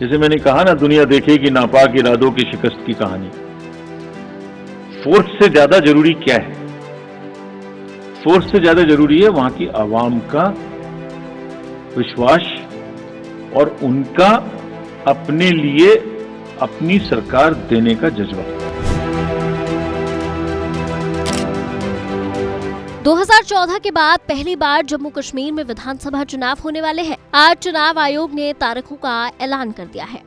जैसे मैंने कहा ना, दुनिया देखेगी नापाक इरादों की शिकस्त की कहानी। फोर्स से ज्यादा जरूरी क्या है? फोर्स से ज्यादा जरूरी है वहां की आवाम का विश्वास और उनका अपने लिए अपनी सरकार देने का जज्बा। 2014 के बाद पहली बार जम्मू कश्मीर में विधानसभा चुनाव होने वाले हैं। आज चुनाव आयोग ने तारीखों का ऐलान कर दिया है।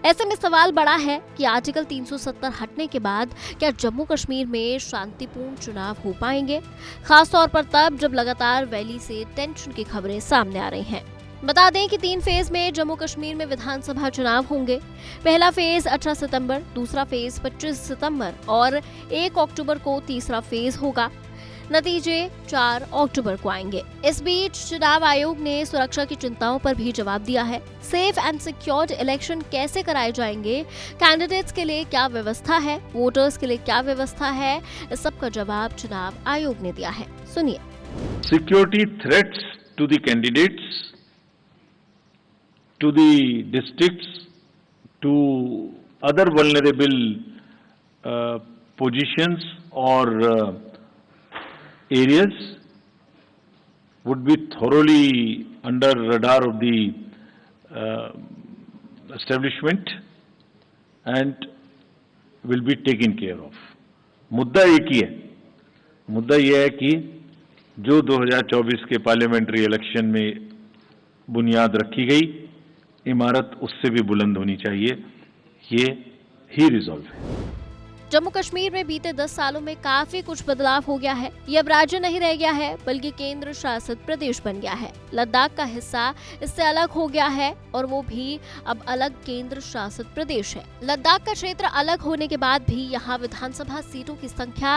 ऐसे में सवाल बड़ा है कि आर्टिकल 370 हटने के बाद क्या जम्मू कश्मीर में शांतिपूर्ण चुनाव हो पाएंगे, खासतौर पर तब जब लगातार वैली से टेंशन की खबरें सामने आ रही हैं। बता दें कि 3 फेज में जम्मू कश्मीर में विधानसभा चुनाव होंगे। पहला फेज 18 सितंबर, दूसरा फेज 25 सितंबर और 1 अक्टूबर को तीसरा फेज होगा। नतीजे 4 अक्टूबर को आएंगे। इस बीच चुनाव आयोग ने सुरक्षा की चिंताओं पर भी जवाब दिया है। सेफ एंड सिक्योर्ड इलेक्शन कैसे कराए जाएंगे, कैंडिडेट्स के लिए क्या व्यवस्था है, वोटर्स के लिए क्या व्यवस्था है, इस सब का जवाब चुनाव आयोग ने दिया है। सुनिए। Security threats to the candidates, to the districts, to other vulnerable positions और areas would be thoroughly under radar of the establishment and will be taken care of. मुद्दा एक ही है। मुद्दा यह है कि जो 2024 के पार्लियामेंट्री इलेक्शन में बुनियाद रखी गई, इमारत उससे भी बुलंद होनी चाहिए। ये ही रिजॉल्व है। जम्मू कश्मीर में बीते 10 सालों में काफी कुछ बदलाव हो गया है। ये अब राज्य नहीं रह गया है, बल्कि केंद्र शासित प्रदेश बन गया है। लद्दाख का हिस्सा इससे अलग हो गया है और वो भी अब अलग केंद्र शासित प्रदेश है। लद्दाख का क्षेत्र अलग होने के बाद भी यहाँ विधानसभा सीटों की संख्या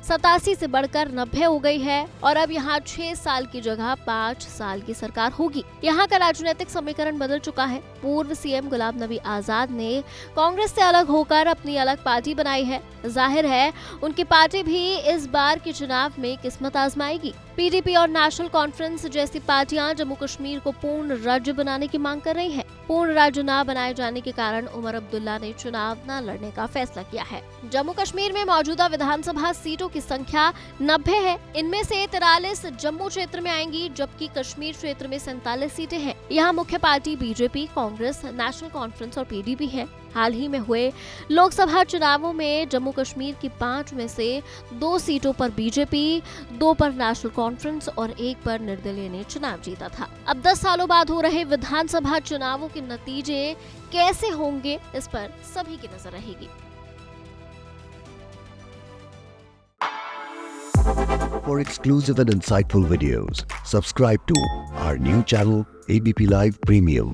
87 से बढ़कर 90 हो गई है और अब यहाँ 6 साल की जगह 5 साल की सरकार होगी। यहाँ का राजनीतिक समीकरण बदल चुका है। पूर्व सीएम गुलाम नबी आजाद ने कांग्रेस से अलग होकर अपनी अलग पार्टी बनाई है। जाहिर है उनकी पार्टी भी इस बार के चुनाव में किस्मत आजमाएगी। पीडीपी और नेशनल कॉन्फ्रेंस जैसी पार्टियां जम्मू कश्मीर को पूर्ण राज्य बनाने की मांग कर रही हैं। पूर्ण राज्य न बनाए जाने के कारण उमर अब्दुल्ला ने चुनाव न लड़ने का फैसला किया है। जम्मू कश्मीर में मौजूदा विधानसभा सीटों की संख्या 90 है। इनमें से 43 जम्मू क्षेत्र में आएंगी, जबकि कश्मीर क्षेत्र में 47 सीटें हैं। यहाँ मुख्य party BJP, Congress, national conference और पीडीपी है। हाल ही में हुए लोकसभा चुनावों में जम्मू कश्मीर की 5 में से 2 सीटों पर बीजेपी, 2 पर नेशनल कॉन्फ्रेंस और 1 पर निर्दलीय ने चुनाव जीता था। अब 10 सालों बाद हो रहे विधानसभा चुनावों के नतीजे कैसे होंगे, इस पर सभी की नजर रहेगी। For exclusive and insightful videos, subscribe to our new channel ABP Live Premium.